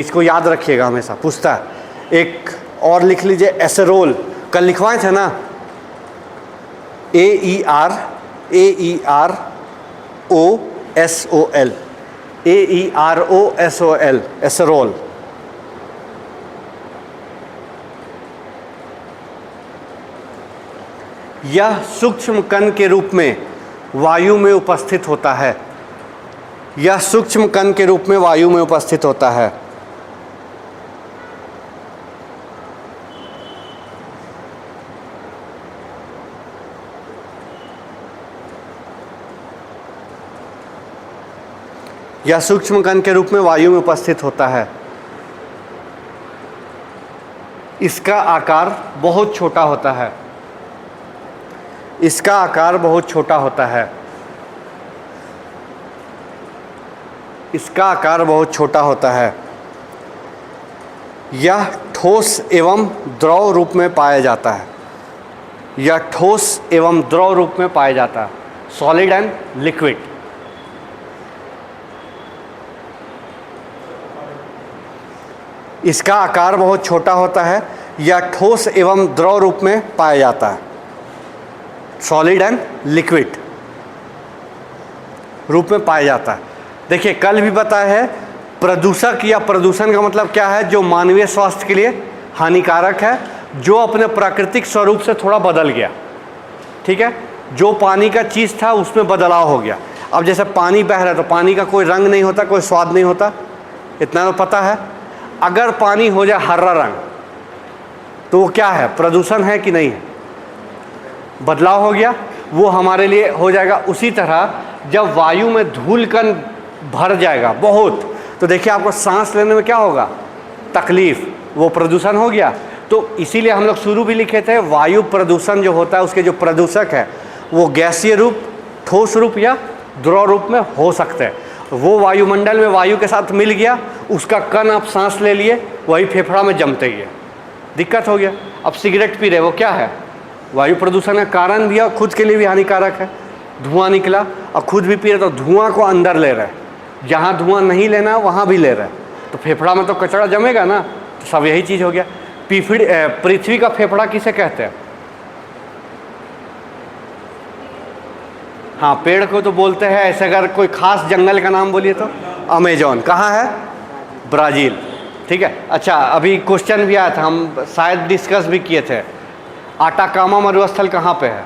इसको याद रखिएगा, हमेशा पूछता है। एक और लिख लीजिए, एसेरोल, कल लिखवाए थे ना, AEROSOL, AEROSOL, एसेरोल। यह सूक्ष्म कण के रूप में वायु में उपस्थित होता है। यह सूक्ष्म कण के रूप में वायु में उपस्थित होता है। यह सूक्ष्म कण के रूप में वायु में उपस्थित होता है। इसका आकार बहुत छोटा होता है। इसका आकार बहुत छोटा होता है। इसका आकार बहुत छोटा होता है। यह ठोस एवं द्रव रूप में पाया जाता है। यह ठोस एवं द्रव रूप में पाया जाता है, सॉलिड एंड लिक्विड। इसका आकार बहुत छोटा होता है। यह ठोस एवं द्रव रूप में पाया जाता है, सॉलिड एंड लिक्विड रूप में पाया जाता है। देखिए कल भी बताया है, प्रदूषक या प्रदूषण का मतलब क्या है, जो मानवीय स्वास्थ्य के लिए हानिकारक है, जो अपने प्राकृतिक स्वरूप से थोड़ा बदल गया। ठीक है, जो पानी का चीज़ था उसमें बदलाव हो गया। अब जैसे पानी बह रहा है तो पानी का कोई रंग नहीं होता, कोई स्वाद नहीं होता, इतना तो पता है। अगर पानी हो जाए हरा रंग तो वो क्या है, प्रदूषण है कि नहीं है, बदलाव हो गया, वो हमारे लिए हो जाएगा। उसी तरह जब वायु में धूल कण भर जाएगा बहुत, तो देखिए आपको सांस लेने में क्या होगा, तकलीफ, वो प्रदूषण हो गया। तो इसीलिए हम लोग शुरू भी लिखे थे, वायु प्रदूषण जो होता है उसके जो प्रदूषक है वो गैसीय रूप, ठोस रूप या द्रव रूप में हो सकते हैं। वो वायुमंडल में वायु के साथ मिल गया, उसका कण आप सांस ले लिए, वही फेफड़ा में जमते ही है, दिक्कत हो गया। अब सिगरेट पी रहे, वो क्या है, वायु प्रदूषण का कारण भी है और खुद के लिए भी हानिकारक है। धुआं निकला और खुद भी पी रहे तो धुआं को अंदर ले रहे, जहाँ धुआं नहीं लेना वहाँ भी ले रहे, तो फेफड़ा में तो कचरा जमेगा ना। तो सब यही चीज़ हो गया। पृथ्वी का फेफड़ा किसे कहते हैं? हाँ, पेड़ को तो बोलते हैं। ऐसे अगर कोई खास जंगल का नाम बोलिए तो अमेजोन। कहाँ है? ब्राज़ील। ठीक है। अच्छा, अभी क्वेश्चन भी आया था, हम शायद डिस्कस भी किए थे, आटाकामा मरुस्थल कहाँ पे है?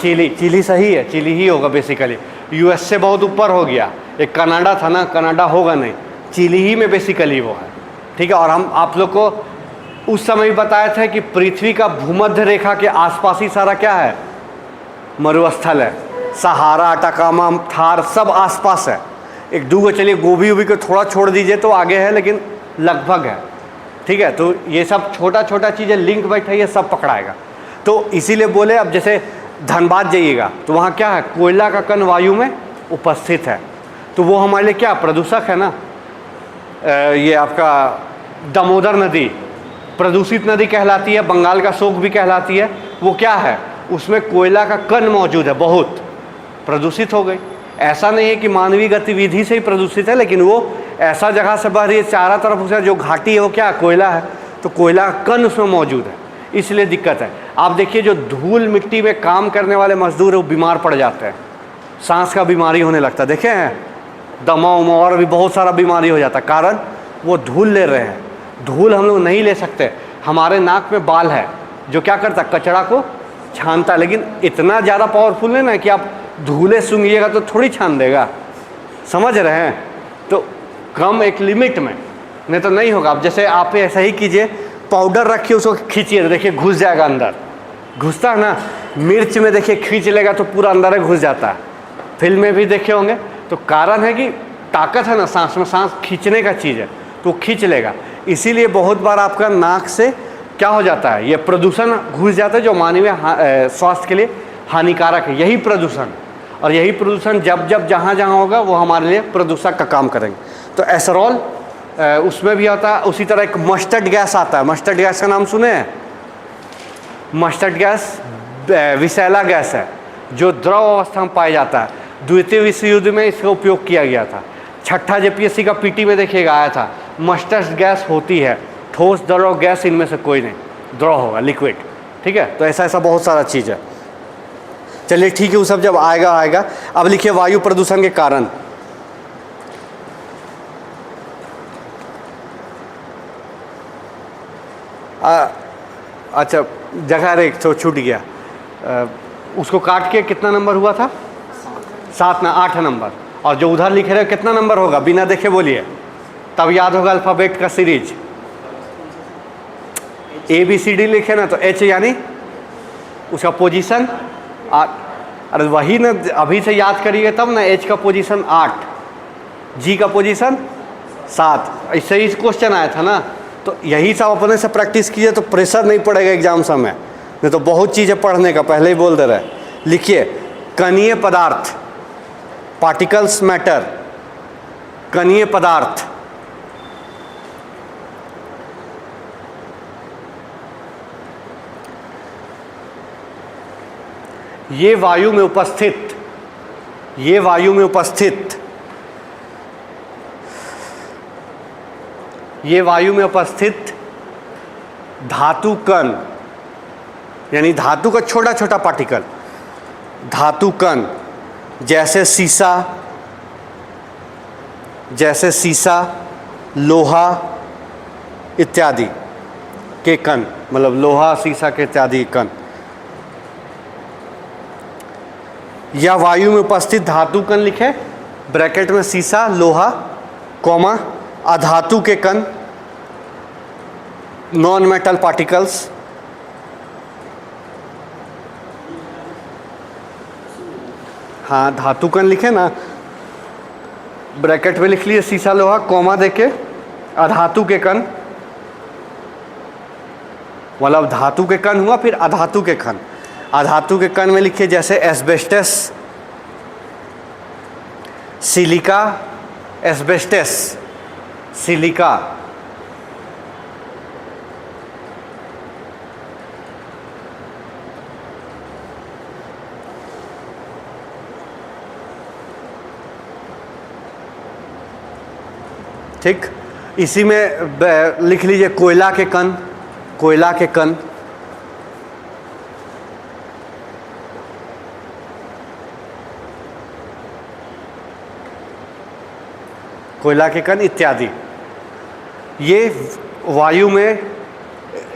चिली। चिली सही है, चिली ही होगा बेसिकली। यूएस से बहुत ऊपर हो गया, एक कनाडा था ना, कनाडा होगा नहीं, चिली ही में बेसिकली वो है। ठीक है। और हम आप लोग को उस समय भी बताया था कि पृथ्वी का भूमध्य रेखा के आसपास ही सारा क्या है, मरुस्थल है। सहारा, आटाकामा, थार सब आसपास है। एक दो चलिए गोभी वोभी को थोड़ा छोड़ दीजिए तो आगे है, लेकिन लगभग है। ठीक है। तो ये सब छोटा छोटा चीज़ें लिंक बैठे, ये सब पकड़ाएगा। तो इसीलिए बोले, अब जैसे धनबाद जाइएगा तो वहाँ क्या है, कोयला का कण वायु में उपस्थित है, तो वो हमारे लिए क्या प्रदूषक है ना। ये आपका दामोदर नदी प्रदूषित नदी कहलाती है, बंगाल का शोक भी कहलाती है। वो क्या है, उसमें कोयला का कण मौजूद है, बहुत प्रदूषित हो गई। ऐसा नहीं है कि मानवीय गतिविधि से ही प्रदूषित है, लेकिन वो ऐसा जगह से बह रही है, चारों तरफ उसे जो घाटी है वो क्या कोयला है, तो कोयला का कण उसमें मौजूद है, इसलिए दिक्कत है। आप देखिए जो धूल मिट्टी में काम करने वाले मजदूर है वो बीमार पड़ जाते हैं, सांस का बीमारी होने लगता है, देखे हैं, दमा उमा और भी बहुत सारा बीमारी हो जाता है, कारण वो धूल ले रहे हैं। धूल हम लोग नहीं ले सकते। हमारे नाक में बाल है जो क्या करता है, कचरा को छानता, लेकिन इतना ज़्यादा पावरफुल है ना कि आप धूले सूंघिएगा तो थोड़ी छान देगा, समझ रहे हैं। तो कम एक लिमिट में, नहीं तो नहीं होगा। अब जैसे आप ऐसा ही कीजिए, पाउडर रखिए, उसको खींचिए, देखिए घुस जाएगा अंदर, घुसता है ना। मिर्च में देखिए खींच लेगा तो पूरा अंदर घुस जाता है, फिल्म में भी देखे होंगे। तो कारण है कि ताकत है ना सांस में, सांस खींचने का चीज़ है, तो खींच लेगा। इसीलिए बहुत बार आपका नाक से क्या हो जाता है, ये प्रदूषण घुस जाता है, जो मानवीय स्वास्थ्य के लिए हानिकारक है। यही प्रदूषण, और यही प्रदूषण जब जब जहाँ जहाँ होगा वो हमारे लिए प्रदूषक का काम करेंगे। तो एसरॉल उसमें भी आता है। उसी तरह एक मस्टर्ड गैस आता है, मस्टर्ड गैस का नाम सुने हैं? मस्टर्ड गैस विषैला गैस है, जो द्रव अवस्था में पाया जाता है। द्वितीय विश्व युद्ध में इसका उपयोग किया गया था। छठा जेपीएससी का पीटी में देखिएगा आया था, मस्टर्ड गैस होती है, ठोस, द्रव, गैस, इनमें से कोई नहीं, द्रव होगा, लिक्विड। ठीक है, तो ऐसा ऐसा बहुत सारा चीज़ है। चलिए ठीक है, वो सब जब आएगा। अब लिखिए वायु प्रदूषण के कारण। अच्छा, जगह एक तो छूट गया, उसको काट के कितना नंबर हुआ था? 7 ना 8 नंबर। और जो उधर लिखे रहे कितना नंबर होगा, बिना देखे बोलिए, तब याद होगा अल्फ़ाबेट का सीरीज। ABCD लिखे ना तो H यानी उसका पोजीशन 8। अरे वही ना, अभी से याद करिए तब ना। H का पोजीशन 8, G का पोजीशन 7, इससे ही क्वेश्चन आया था ना। तो यही सब अपने से प्रैक्टिस कीजिए तो प्रेशर नहीं पड़ेगा एग्जाम समय, नहीं तो बहुत चीज़ें पढ़ने का पहले ही बोल दे रहे। लिखिए कणीय पदार्थ, पार्टिकल्स मैटर, कणीय पदार्थ। ये वायु में उपस्थित, ये वायु में उपस्थित, ये वायु में उपस्थित धातु कण, यानी धातु का छोटा छोटा पार्टिकल, धातु कण, जैसे सीसा, लोहा इत्यादि के कण, मतलब लोहा, सीसा के इत्यादि कण, या वायु में उपस्थित धातु कण लिखे ब्रैकेट में सीसा, लोहा, कॉमा, अधातु के कण, नॉन मेटल पार्टिकल्स, हाँ धातु कण लिखे ना, ब्रैकेट में लिख लिए सीसा, लोहा, कॉमा देके अधातु के कण, मतलब धातु के कण हुआ, फिर अधातु के कण। अधातु के कण में लिखिए जैसे एस्बेस्टस, सिलिका, एस्बेस्टस, सिलिका, ठीक। इसी में लिख लीजिए कोयला के कण, कोयला के कण, कोयला के कण इत्यादि। ये वायु में,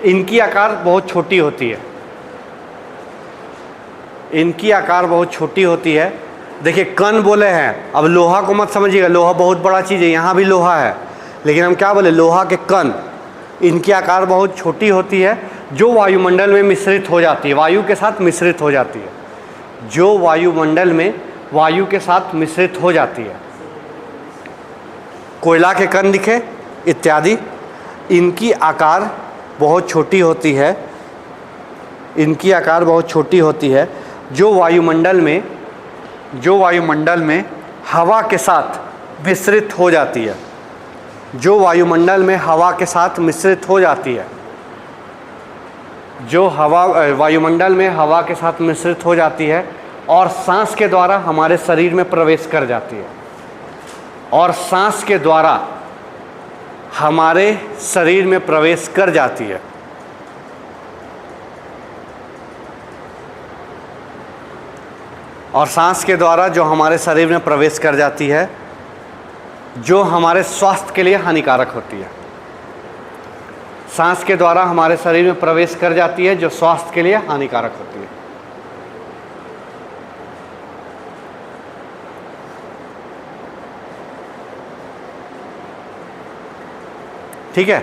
इनकी आकार बहुत छोटी होती है, इनकी आकार बहुत छोटी होती है। देखिए कण बोले हैं, अब लोहा को मत समझिएगा, लोहा बहुत बड़ा चीज़ है, यहाँ भी लोहा है, लेकिन हम क्या बोले, लोहा के कण, इनकी आकार बहुत छोटी होती है, जो वायुमंडल में मिश्रित हो जाती है, वायु के साथ मिश्रित हो जाती है, जो वायुमंडल में वायु के साथ मिश्रित हो जाती है। कोयला के कण लिखे इत्यादि। इनकी आकार बहुत छोटी होती है, इनकी आकार बहुत छोटी होती है, जो वायुमंडल में हवा के साथ मिश्रित हो जाती है, जो वायुमंडल में हवा के साथ मिश्रित हो जाती है, जो हवा वायुमंडल में हवा के साथ मिश्रित हो जाती है और सांस के द्वारा हमारे शरीर में प्रवेश कर जाती है, और सांस के द्वारा हमारे शरीर में प्रवेश कर जाती है। और सांस के द्वारा जो हमारे शरीर में प्रवेश कर जाती है, जो हमारे स्वास्थ्य के लिए हानिकारक होती है। सांस के द्वारा हमारे शरीर में प्रवेश कर जाती है, जो स्वास्थ्य के लिए हानिकारक होती है। ठीक है,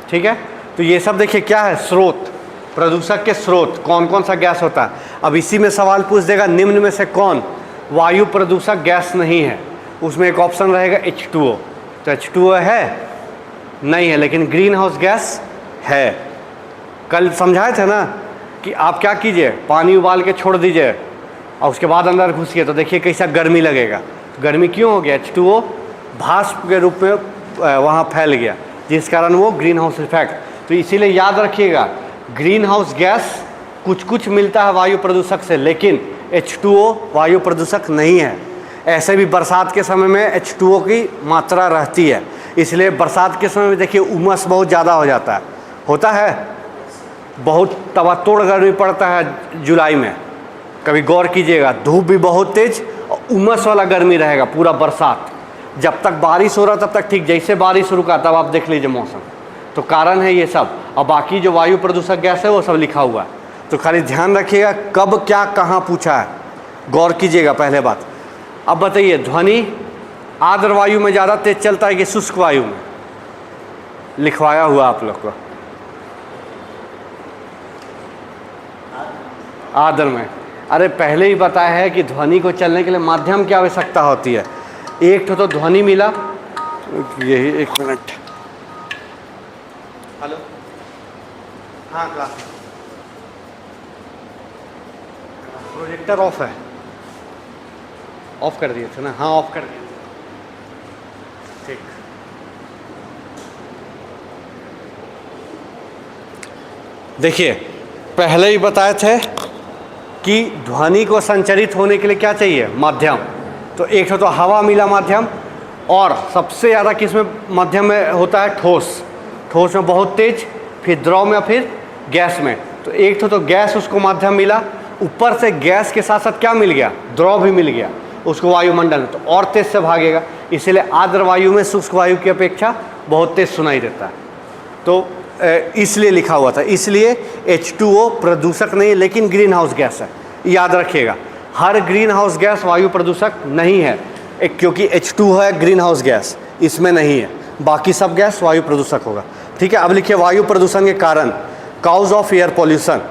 ठीक है। तो ये सब देखिए क्या है, स्रोत, प्रदूषक के स्रोत, कौन कौन सा गैस होता है। अब इसी में सवाल पूछ देगा, निम्न में से कौन वायु प्रदूषक गैस नहीं है। उसमें एक ऑप्शन रहेगा H2O। तो H2O है नहीं है, लेकिन ग्रीन हाउस गैस है। कल समझाए थे ना कि आप क्या कीजिए, पानी उबाल के छोड़ दीजिए और उसके बाद अंदर घुसिए, तो देखिए कैसा गर्मी लगेगा। तो गर्मी क्यों हो गया, H2O भाप के रूप में वहाँ फैल गया, जिस कारण वो ग्रीन हाउस इफेक्ट। तो इसीलिए याद रखिएगा, ग्रीन हाउस गैस कुछ कुछ मिलता है वायु प्रदूषक से, लेकिन H2O वायु प्रदूषक नहीं है। ऐसे भी बरसात के समय में H2O की मात्रा रहती है, इसलिए बरसात के समय में देखिए उमस बहुत ज़्यादा हो जाता है, होता है, बहुत तबातोड़ गर्मी पड़ता है जुलाई में, कभी गौर कीजिएगा, धूप भी बहुत तेज और उमस वाला गर्मी रहेगा पूरा बरसात। जब तक बारिश हो रहा तब तक ठीक, जैसे बारिश रुका तब आप देख लीजिए मौसम। तो कारण है ये सब। और बाकी जो वायु प्रदूषक गैस है वो सब लिखा हुआ है, तो खाली ध्यान रखिएगा कब क्या कहाँ पूछा है, गौर कीजिएगा पहले बात। अब बताइए, ध्वनि आर्द्र वायु में ज़्यादा तेज चलता है कि शुष्क वायु में? लिखवाया हुआ आप लोग को आर्द्र में। अरे पहले ही बताया है कि ध्वनि को चलने के लिए माध्यम की आवश्यकता होती है। एक तो ध्वनि मिला, यही 1 मिनट, हेलो, हाँ क्लास, प्रोजेक्टर ऑफ है, ऑफ कर दिए थे ना? हाँ ऑफ कर दिए, ठीक। देखिए पहले ही बताए थे कि ध्वनि को संचरित होने के लिए क्या चाहिए? माध्यम। तो एक तो हवा मिला माध्यम, और सबसे ज़्यादा किस में माध्यम में होता है? ठोस। ठोस में बहुत तेज, फिर द्रव में, फिर गैस में। तो एक तो गैस उसको माध्यम मिला, ऊपर से गैस के साथ साथ क्या मिल गया? द्रव भी मिल गया उसको वायुमंडल में, तो और तेज से भागेगा। इसीलिए आर्द्र वायु में शुष्क वायु की अपेक्षा बहुत तेज सुनाई देता है, तो इसलिए लिखा हुआ था। इसलिए H2O प्रदूषक नहीं, लेकिन ग्रीन हाउस गैस है, याद रखिएगा। हर ग्रीन हाउस गैस वायु प्रदूषक नहीं है, क्योंकि H2O है ग्रीन हाउस गैस, इसमें नहीं है, बाकी सब गैस वायु प्रदूषक होगा। ठीक है, अब लिखिए वायु प्रदूषण के कारण, काउज ऑफ एयर पॉल्यूशन।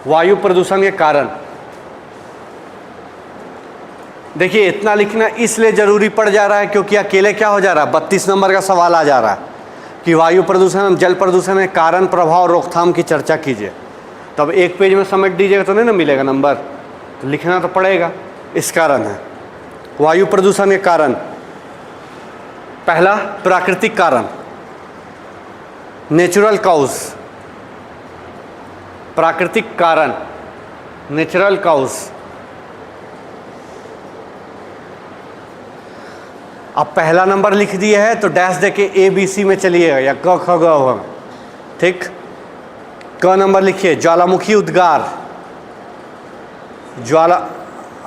वायु प्रदूषण के कारण देखिए इतना लिखना इसलिए जरूरी पड़ जा रहा है क्योंकि अकेले क्या हो जा रहा है, 32 नंबर का सवाल आ जा रहा है कि वायु प्रदूषण, जल प्रदूषण के कारण, प्रभाव और रोकथाम की चर्चा कीजिए। तब एक पेज में समेट दीजिएगा तो नहीं ना मिलेगा नंबर, तो लिखना तो पड़ेगा, इस कारण है। वायु प्रदूषण के कारण, पहला प्राकृतिक कारण, नेचुरल काउज, प्राकृतिक कारण, नेचुरल काउज। अब पहला नंबर लिख दिए है तो डैश देके ABC में चलिएगा, या क ख ग घ, ठीक। क नंबर लिखिए ज्वालामुखी उद्गार, ज्वाला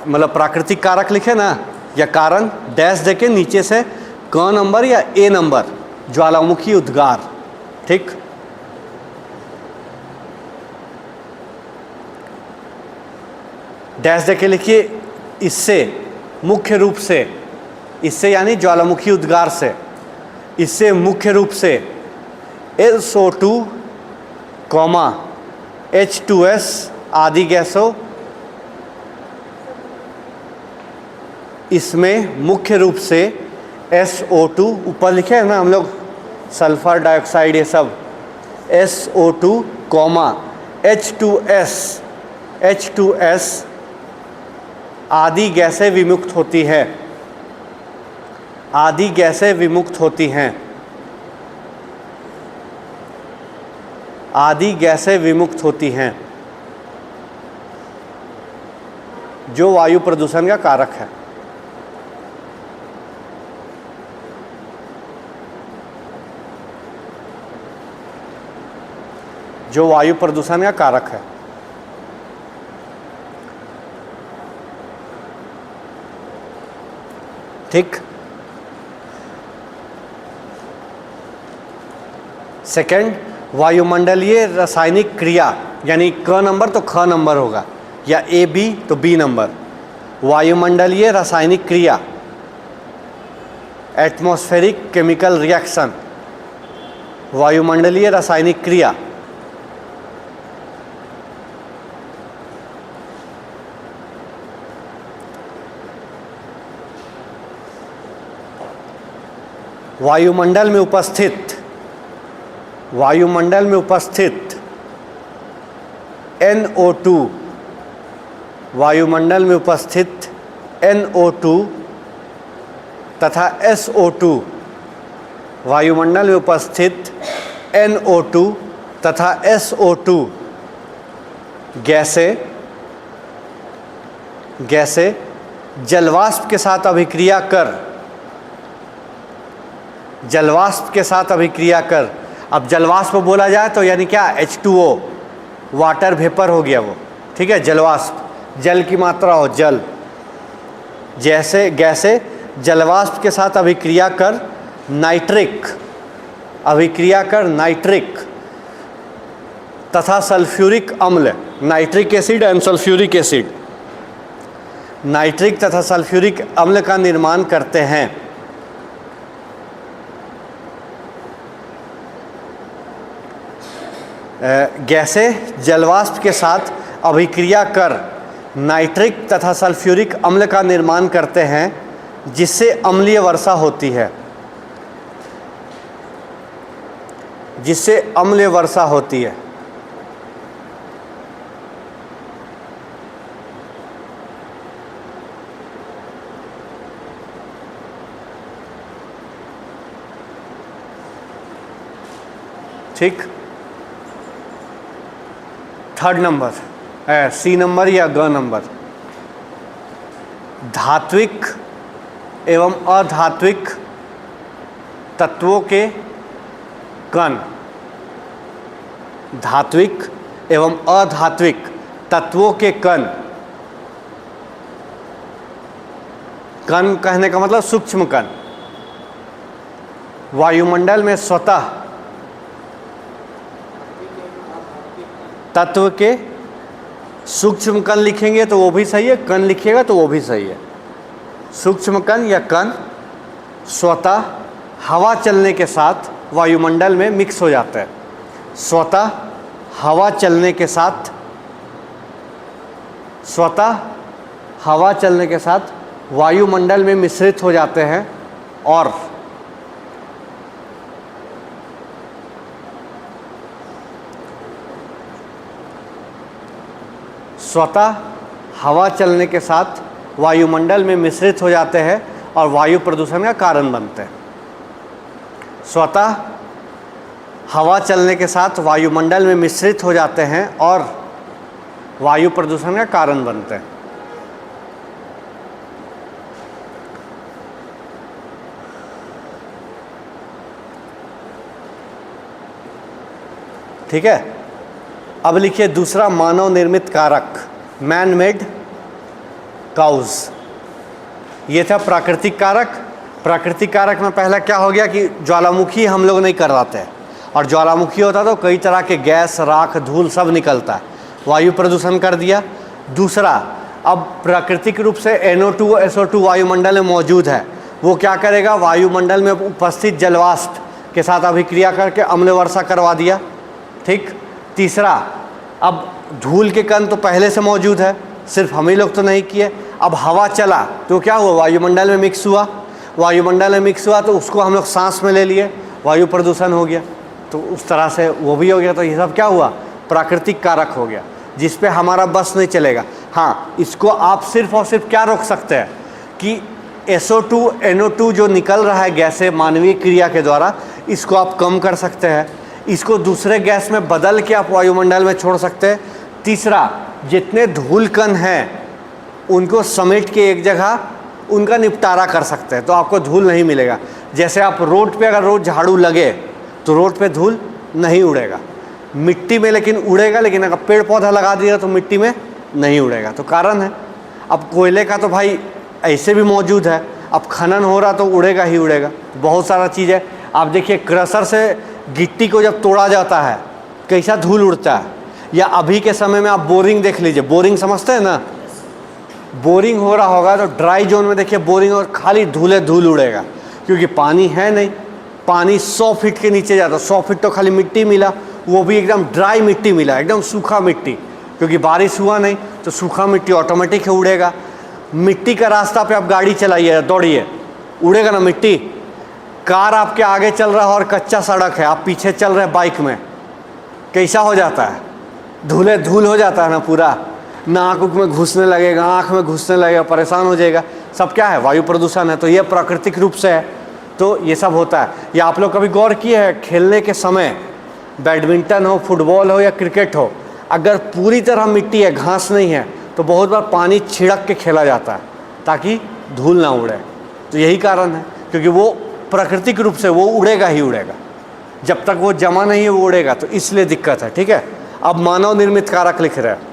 मतलब प्राकृतिक कारक लिखे ना, या कारण, डैश देके नीचे से क नंबर या A नंबर, ज्वालामुखी उद्गार, ठीक। डैश देके लिखिए इससे, मुख्य रूप से, इससे यानी ज्वालामुखी उद्गार से, इससे मुख्य रूप से SO2, H2S आदि गैसों, इसमें मुख्य रूप से SO2, ऊपर लिखे हैं ना हम लोग सल्फर डाइऑक्साइड ये सब, SO2, H2S आदि गैसें विमुक्त होती है, आदि गैसें विमुक्त होती हैं, आदि गैसें विमुक्त होती हैं, जो वायु प्रदूषण का कारक है। जो वायु प्रदूषण का कारक है। ठीक। सेकंड, वायुमंडलीय रासायनिक क्रिया, यानी क नंबर तो ख नंबर होगा, या AB तो B नंबर। वायुमंडलीय रासायनिक क्रिया, एटमॉस्फेरिक केमिकल रिएक्शन, वायुमंडलीय रासायनिक क्रिया। वायुमंडल में उपस्थित, वायुमंडल में उपस्थित NO2, वायुमंडल में उपस्थित NO2 तथा SO2, वायुमंडल में उपस्थित NO2 तथा SO2 गैसें जलवाष्प के साथ अभिक्रिया कर, अब जलवाष्प बोला जाए तो यानी क्या, H2O, वाटर वेपर हो गया वो, ठीक है। जलवाष्प, जल की मात्रा हो, जल, जैसे गैसें जलवाष्प के साथ अभिक्रिया कर नाइट्रिक तथा सल्फ्यूरिक अम्ल, nitric acid and sulphuric acid, nitric तथा सल्फ्यूरिक अम्ल का निर्माण करते हैं। गैसें जलवाष्प के साथ अभिक्रिया कर नाइट्रिक तथा सल्फ्यूरिक अम्ल का निर्माण करते हैं, जिससे अम्लीय वर्षा होती है। ठीक, थर्ड नंबर, सी नंबर या ग नंबर, धात्विक एवं अधात्विक तत्वों के कण, धात्विक एवं अधात्विक तत्वों के कण, कण कहने का मतलब सूक्ष्म कण, वायुमंडल में स्वतः तत्व के सूक्ष्म कण लिखेंगे तो वो भी सही है, कण लिखिएगा तो वो भी सही है। सूक्ष्म कण या कण स्वतः हवा चलने के साथ वायुमंडल में मिक्स हो जाता है, स्वतः हवा चलने के साथ वायुमंडल में मिश्रित हो जाते हैं और स्वतः हवा चलने के साथ वायुमंडल में मिश्रित हो जाते हैं और वायु प्रदूषण का कारण बनते हैं। स्वतः हवा चलने के साथ वायुमंडल में मिश्रित हो जाते हैं और वायु प्रदूषण का कारण बनते हैं। ठीक है, अब लिखिए दूसरा मानव निर्मित कारक, मैन मेड काउज। ये था प्राकृतिक कारक। प्राकृतिक कारक में पहला क्या हो गया कि ज्वालामुखी हम लोग नहीं करवाते हैं, और ज्वालामुखी होता तो कई तरह के गैस, राख, धूल सब निकलता है, वायु प्रदूषण कर दिया। दूसरा, अब प्राकृतिक रूप से NO2 SO2 वायुमंडल में मौजूद है, वो क्या करेगा, वायुमंडल में उपस्थित जलवाष्प के साथ अभिक्रिया करके अम्ल वर्षा करवा दिया। ठीक। तीसरा, अब धूल के कण तो पहले से मौजूद है, सिर्फ हम ही लोग तो नहीं किए। अब हवा चला तो क्या हुआ, वायुमंडल में मिक्स हुआ, वायुमंडल में मिक्स हुआ तो उसको हम लोग सांस में ले लिए, वायु प्रदूषण हो गया, तो उस तरह से वो भी हो गया। तो ये सब क्या हुआ, प्राकृतिक कारक हो गया, जिस पे हमारा बस नहीं चलेगा। हाँ, इसको आप सिर्फ और सिर्फ क्या रोक सकते हैं कि SO2 NO2 जो निकल रहा है गैसें मानवीय क्रिया के द्वारा, इसको आप कम कर सकते हैं, इसको दूसरे गैस में बदल के आप वायुमंडल में छोड़ सकते हैं। तीसरा, जितने धूल कण हैं उनको समेट के एक जगह उनका निपटारा कर सकते हैं, तो आपको धूल नहीं मिलेगा। जैसे आप रोड पे अगर रोज झाड़ू लगे तो रोड पे धूल नहीं उड़ेगा, मिट्टी में लेकिन उड़ेगा, लेकिन अगर पेड़ पौधा लगा दिया तो मिट्टी में नहीं उड़ेगा। तो कारण है, अब कोयले का तो भाई ऐसे भी मौजूद है, अब खनन हो रहा तो उड़ेगा ही उड़ेगा। बहुत सारा चीज़ है। आप देखिए, क्रशर से गिट्टी को जब तोड़ा जाता है कैसा धूल उड़ता है, या अभी के समय में आप बोरिंग देख लीजिए, बोरिंग समझते हैं ना, बोरिंग हो रहा होगा तो ड्राई जोन में देखिए बोरिंग और खाली धूल उड़ेगा, क्योंकि पानी है नहीं, पानी 100 फीट के नीचे जाता, 100 फीट तो खाली मिट्टी मिला, वो भी एकदम ड्राई मिट्टी मिला, एकदम सूखा मिट्टी, क्योंकि बारिश हुआ नहीं तो सूखा मिट्टी ऑटोमेटिक ही उड़ेगा। मिट्टी का रास्ता पे आप गाड़ी चलाइए, दौड़िए, उड़ेगा ना मिट्टी। कार आपके आगे चल रहा है और कच्चा सड़क है, आप पीछे चल रहे हैं बाइक में, कैसा हो जाता है, धूल हो जाता है ना पूरा, नाक में घुसने लगेगा, आँख में घुसने लगेगा, परेशान हो जाएगा। सब क्या है, वायु प्रदूषण है। तो ये प्राकृतिक रूप से है, तो ये सब होता है। या आप लोग कभी गौर किए हैं, खेलने के समय बैडमिंटन हो, फुटबॉल हो या क्रिकेट हो, अगर पूरी तरह मिट्टी है, घास नहीं है, तो बहुत बार पानी छिड़क के खेला जाता है ताकि धूल ना उड़े। तो यही कारण है, क्योंकि वो प्राकृतिक रूप से वो उड़ेगा ही उड़ेगा, जब तक वो जमा नहीं है वो उड़ेगा, तो इसलिए दिक्कत है। ठीक है, अब मानव निर्मित कारक लिख रहे हैं।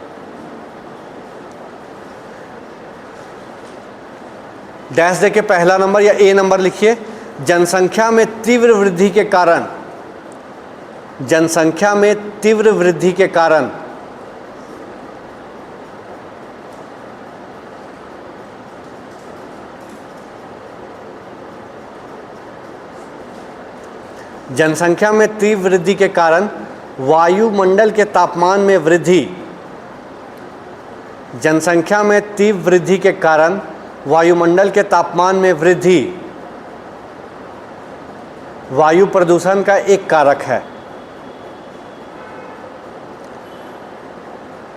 डैश देके पहला नंबर या ए नंबर लिखिए। जनसंख्या में तीव्र वृद्धि के कारण, जनसंख्या में तीव्र वृद्धि के कारण जनसंख्या में तीव्र वृद्धि के कारण वायुमंडल के तापमान में वृद्धि, जनसंख्या में तीव्र वृद्धि के कारण वायुमंडल के तापमान में वृद्धि वायु प्रदूषण का एक कारक है।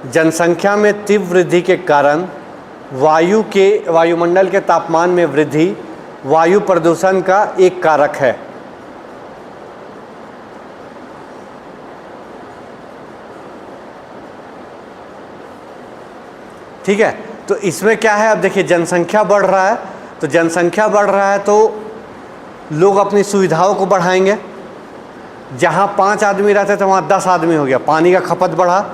जनसंख्या में तीव्र वृद्धि के कारण वायुमंडल के तापमान में वृद्धि वायु प्रदूषण का एक कारक है। ठीक है, तो इसमें क्या है, अब देखिए जनसंख्या बढ़ रहा है, तो जनसंख्या बढ़ रहा है तो लोग अपनी सुविधाओं को बढ़ाएंगे। जहाँ 5 आदमी रहते थे वहाँ 10 आदमी हो गया, पानी का खपत बढ़ा।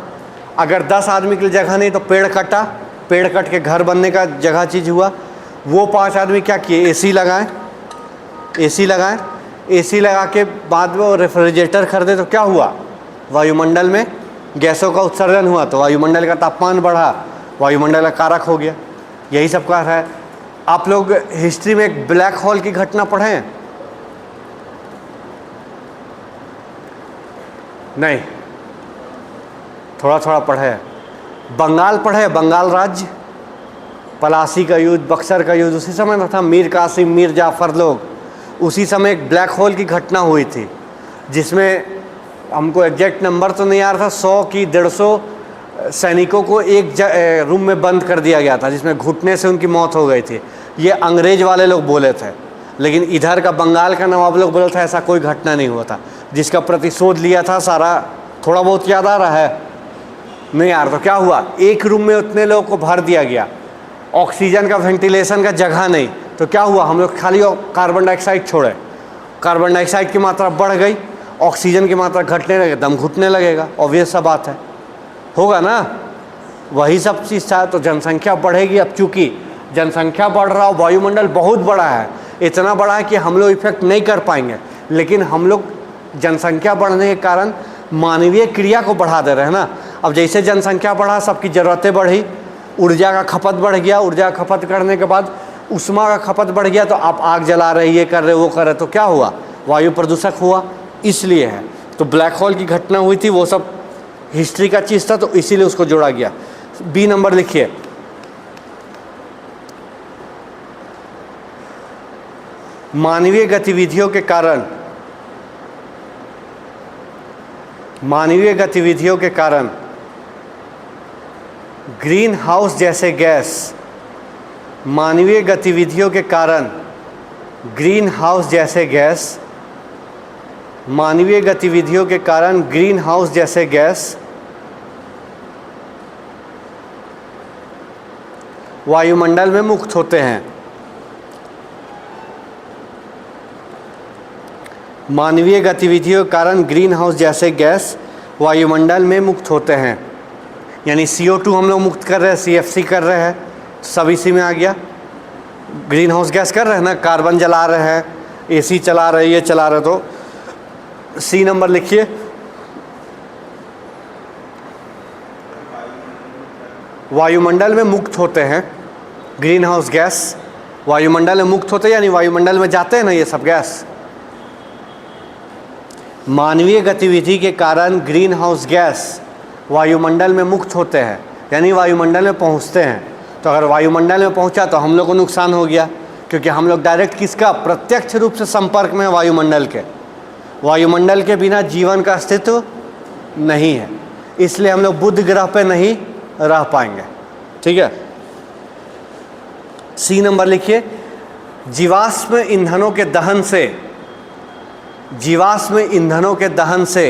अगर 10 आदमी के लिए जगह नहीं तो पेड़ कटा, पेड़ कट के घर बनने का जगह चीज़ हुआ। वो 5 आदमी क्या किए, एसी लगाएं, एसी लगाएं, एसी लगा के बाद में वो रेफ्रिजरेटर खरीदे, तो क्या हुआ, वायुमंडल में गैसों का उत्सर्जन हुआ, तो वायुमंडल का तापमान बढ़ा, वायुमंडल का कारक हो गया। यही सब का है। आप लोग हिस्ट्री में एक ब्लैक होल की घटना पढ़े हैं? नहीं, थोड़ा थोड़ा पढ़े हैं। बंगाल पढ़े, बंगाल राज्य, पलासी का युद्ध, बक्सर का युद्ध, उसी समय में था। मीर कासिम, मीर जाफ़र लोग, उसी समय एक ब्लैक होल की घटना हुई थी, जिसमें हमको एग्जैक्ट नंबर तो नहीं आ रहा था, 100 की 150 सैनिकों को एक रूम में बंद कर दिया गया था, जिसमें घुटने से उनकी मौत हो गई थी। ये अंग्रेज वाले लोग बोले थे, लेकिन इधर का बंगाल का नवाब लोग बोले थे ऐसा कोई घटना नहीं हुआ था। जिसका प्रतिशोध लिया था सारा, थोड़ा बहुत याद आ रहा है? नहीं यार, तो क्या हुआ, एक रूम में उतने लोगों को भर दिया गया, ऑक्सीजन का, वेंटिलेशन का जगह नहीं, तो क्या हुआ, हम लोग खाली कार्बन डाइऑक्साइड छोड़े, कार्बन डाइऑक्साइड की मात्रा बढ़ गई, ऑक्सीजन की मात्रा घटने लगे, दम घुटने लगेगा, ऑब्वियस सा बात है, होगा ना। वही सब चीज़ था। तो जनसंख्या बढ़ेगी। अब चूँकि जनसंख्या बढ़ रहा, वायुमंडल बहुत बड़ा है, इतना बड़ा है कि हम लोग इफेक्ट नहीं कर पाएंगे, लेकिन हम लोग जनसंख्या बढ़ने के कारण मानवीय क्रिया को बढ़ा दे रहे हैं ना। अब जैसे जनसंख्या बढ़ा, सबकी ज़रूरतें बढ़ी, ऊर्जा का खपत बढ़ गया, ऊर्जा का खपत करने के बाद उष्मा का खपत बढ़ गया, तो आप आग जला रहे, ये कर रहे, वो कर रहे, तो क्या हुआ, वायु प्रदूषक हुआ। इसलिए है। तो ब्लैक होल की घटना हुई थी, वो सब हिस्ट्री का चीज़ था, तो इसीलिए उसको जोड़ा गया। बी नंबर लिखिए। मानवीय गतिविधियों के कारण, मानवीय गतिविधियों के कारण ग्रीन हाउस जैसे गैस, मानवीय गतिविधियों के कारण ग्रीन हाउस जैसे गैस, मानवीय गतिविधियों के कारण ग्रीन हाउस जैसे गैस वायुमंडल में मुक्त होते हैं। मानवीय गतिविधियों के कारण ग्रीन हाउस जैसे गैस वायुमंडल में मुक्त होते हैं। यानी CO2 हम लोग मुक्त कर रहे हैं, CFC कर रहे हैं, सब इसी में आ गया। ग्रीन हाउस गैस कर रहे हैं ना, कार्बन जला रहे हैं, AC चला रहे, ये चला रहे, तो सी नंबर लिखिए। वायुमंडल में मुक्त होते हैं, ग्रीन हाउस गैस वायुमंडल में मुक्त होते हैं, यानी वायुमंडल में जाते हैं ना ये सब गैस। मानवीय गतिविधि के कारण ग्रीन हाउस गैस वायुमंडल में मुक्त होते हैं, यानी वायुमंडल में पहुंचते हैं। तो अगर वायुमंडल में पहुंचा तो हम लोग को नुकसान हो गया, क्योंकि हम लोग डायरेक्ट किसका, प्रत्यक्ष रूप से संपर्क में है वायुमंडल के। वायुमंडल के बिना जीवन का अस्तित्व नहीं है, इसलिए हम लोग बुध ग्रह पे नहीं रह पाएंगे। ठीक है, सी नंबर लिखिए। जीवाश्म ईंधनों के दहन से, जीवाश्म ईंधनों के दहन से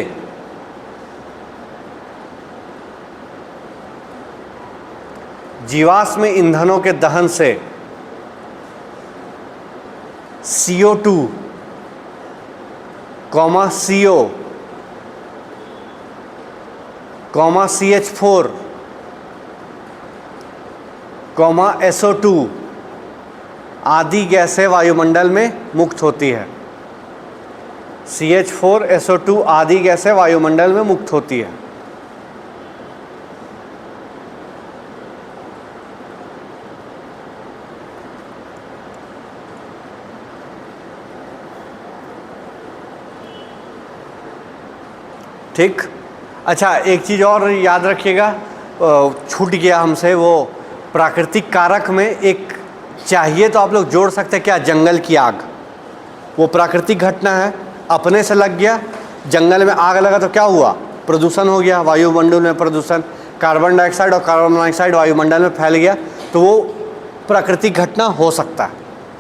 जीवाश्म ईंधनों के दहन से CO2, CO, CH4, SO2 आदि गैसें वायुमंडल में मुक्त होती है। CH4, SO2 आदि गैसें वायुमंडल में मुक्त होती है। ठीक। अच्छा, एक चीज़ और याद रखिएगा, छूट गया हमसे, वो प्राकृतिक कारक में एक चाहिए तो आप लोग जोड़ सकते हैं क्या, जंगल की आग। वो प्राकृतिक घटना है, अपने से लग गया, जंगल में आग लगा तो क्या हुआ, प्रदूषण हो गया, वायुमंडल में प्रदूषण, कार्बन डाइऑक्साइड और कार्बन मोनोऑक्साइड वायुमंडल में फैल गया, तो वो प्राकृतिक घटना हो सकता है।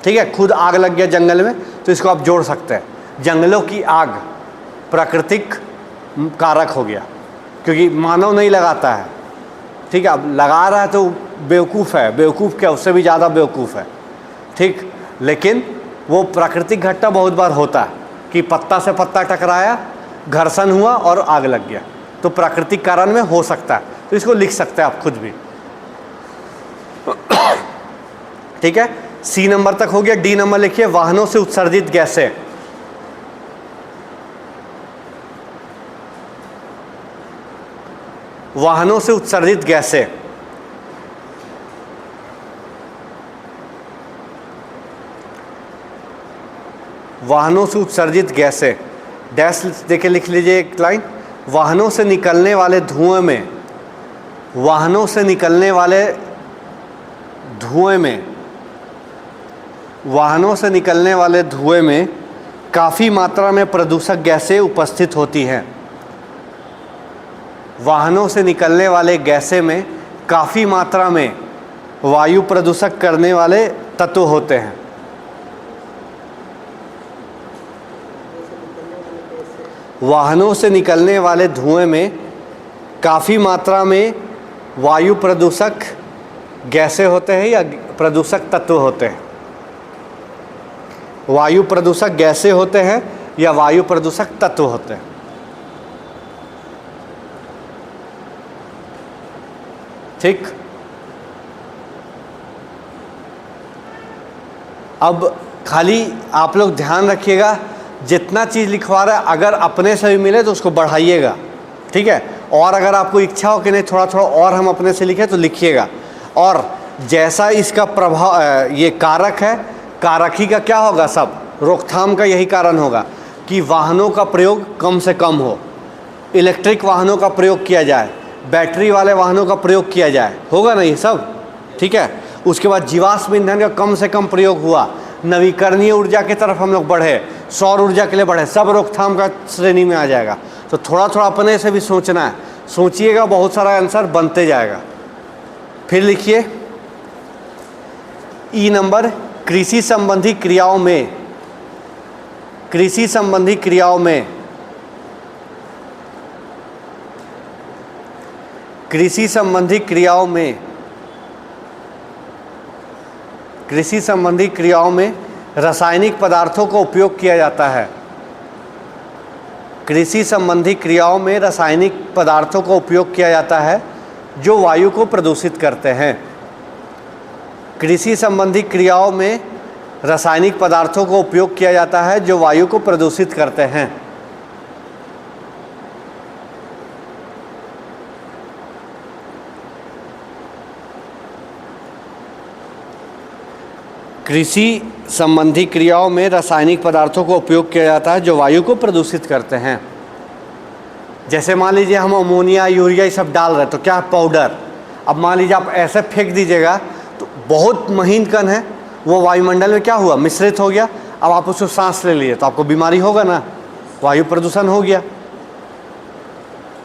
ठीक है, खुद आग लग गया जंगल में तो इसको आप जोड़ सकते हैं, जंगलों की आग प्राकृतिक कारक हो गया, क्योंकि मानव नहीं लगाता है। ठीक है, अब लगा रहा है तो बेवकूफ़ है, बेवकूफ़ क्या, उससे भी ज़्यादा बेवकूफ़ है। ठीक, लेकिन वो प्राकृतिक घटना बहुत बार होता है कि पत्ता से पत्ता टकराया, घर्षण हुआ और आग लग गया, तो प्राकृतिक कारण में हो सकता है, तो इसको लिख सकते हैं आप खुद भी। ठीक है, C नंबर तक हो गया। D नंबर लिखिए, वाहनों से उत्सर्जित गैसें। वाहनों से उत्सर्जित गैसें, वाहनों से उत्सर्जित गैसें, डैश देके लिख लीजिए एक लाइन, वाहनों से निकलने वाले धुएं में, वाहनों से निकलने वाले धुएं में, वाहनों से निकलने वाले धुएं में काफ़ी मात्रा में प्रदूषक गैसें उपस्थित होती हैं। वाहनों से निकलने वाले गैसें में काफ़ी मात्रा में वायु प्रदूषक करने वाले तत्व होते हैं। वाहनों से निकलने वाले धुएं में काफ़ी मात्रा में वायु प्रदूषक गैसें होते हैं या प्रदूषक तत्व होते हैं। वायु प्रदूषक गैसें होते हैं या वायु प्रदूषक तत्व होते हैं। ठीक, अब खाली आप लोग ध्यान रखिएगा, जितना चीज़ लिखवा रहा है अगर अपने से भी मिले तो उसको बढ़ाइएगा। ठीक है, और अगर आपको इच्छा हो कि नहीं थोड़ा थोड़ा और हम अपने से लिखें तो लिखिएगा। और जैसा इसका प्रभाव, ये कारक है, कारक ही का क्या होगा, सब रोकथाम का यही कारण होगा कि वाहनों का प्रयोग कम से कम हो, इलेक्ट्रिक वाहनों का प्रयोग किया जाए, बैटरी वाले वाहनों का प्रयोग किया जाए, होगा ना ये सब। ठीक है, उसके बाद जीवाश्म ईंधन का कम से कम प्रयोग हुआ, नवीकरणीय ऊर्जा की तरफ हम लोग बढ़े, सौर ऊर्जा के लिए बढ़े, सब रोकथाम का श्रेणी में आ जाएगा। तो थोड़ा थोड़ा अपने से भी सोचना है, सोचिएगा, बहुत सारा आंसर बनते जाएगा। फिर लिखिए ई नंबर, कृषि संबंधी क्रियाओं में, कृषि संबंधी क्रियाओं में, कृषि संबंधी क्रियाओं में, कृषि संबंधी क्रियाओं में रासायनिक पदार्थों का उपयोग किया जाता है। कृषि संबंधी क्रियाओं में रासायनिक पदार्थों का उपयोग किया जाता है जो वायु को प्रदूषित करते हैं। कृषि संबंधी क्रियाओं में रासायनिक पदार्थों का उपयोग किया जाता है जो वायु को प्रदूषित करते हैं। कृषि संबंधी क्रियाओं में रासायनिक पदार्थों का उपयोग किया जाता है जो वायु को प्रदूषित करते हैं। जैसे मान लीजिए हम अमोनिया, यूरिया ये सब डाल रहे हैं तो क्या पाउडर, अब मान लीजिए आप ऐसे फेंक दीजिएगा तो बहुत महीन कण है, वो वायुमंडल में क्या हुआ, मिश्रित हो गया। अब आप उसको सांस ले लिए तो आपको बीमारी होगा ना, वायु प्रदूषण हो गया।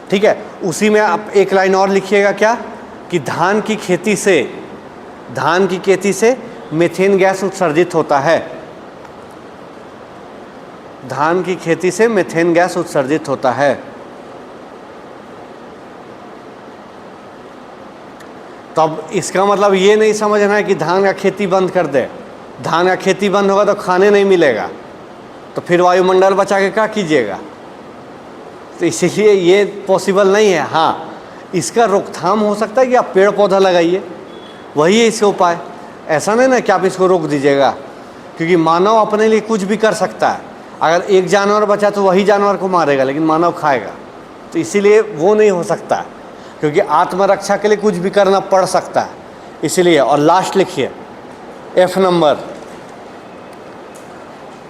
ठीक है, उसी में आप एक लाइन और लिखिएगा क्या, कि धान की खेती से मीथेन गैस उत्सर्जित होता है। धान की खेती से मीथेन गैस उत्सर्जित होता है। तो अब इसका मतलब ये नहीं समझना है कि धान का खेती बंद कर दे। धान का खेती बंद होगा तो खाने नहीं मिलेगा, तो फिर वायुमंडल बचा के क्या कीजिएगा। तो इसीलिए ये पॉसिबल नहीं है। हाँ, इसका रोकथाम हो सकता है कि आप पेड़ पौधा लगाइए, वही है इसका उपाय। ऐसा नहीं ना कि आप इसको रोक दीजिएगा, क्योंकि मानव अपने लिए कुछ भी कर सकता है। अगर एक जानवर बचा तो वही जानवर को मारेगा, लेकिन मानव खाएगा। तो इसीलिए वो नहीं हो सकता है, क्योंकि आत्मरक्षा के लिए कुछ भी करना पड़ सकता है इसीलिए। और लास्ट लिखिए F नंबर,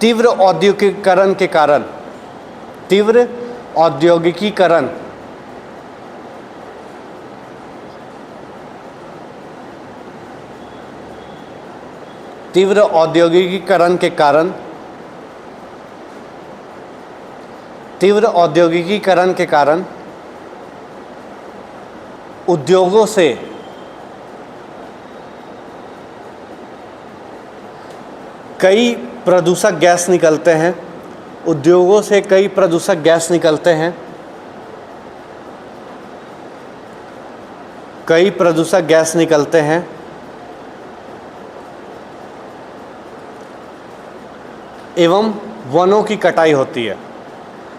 तीव्र औद्योगिकीकरण के कारण, तीव्र औद्योगिकीकरण तीव्र औद्योगिकीकरण के कारण, तीव्र औद्योगिकीकरण के कारण उद्योगों से कई प्रदूषक गैस निकलते हैं। उद्योगों से कई प्रदूषक गैस निकलते हैं, कई प्रदूषक गैस निकलते हैं। एवं वनों की कटाई होती है,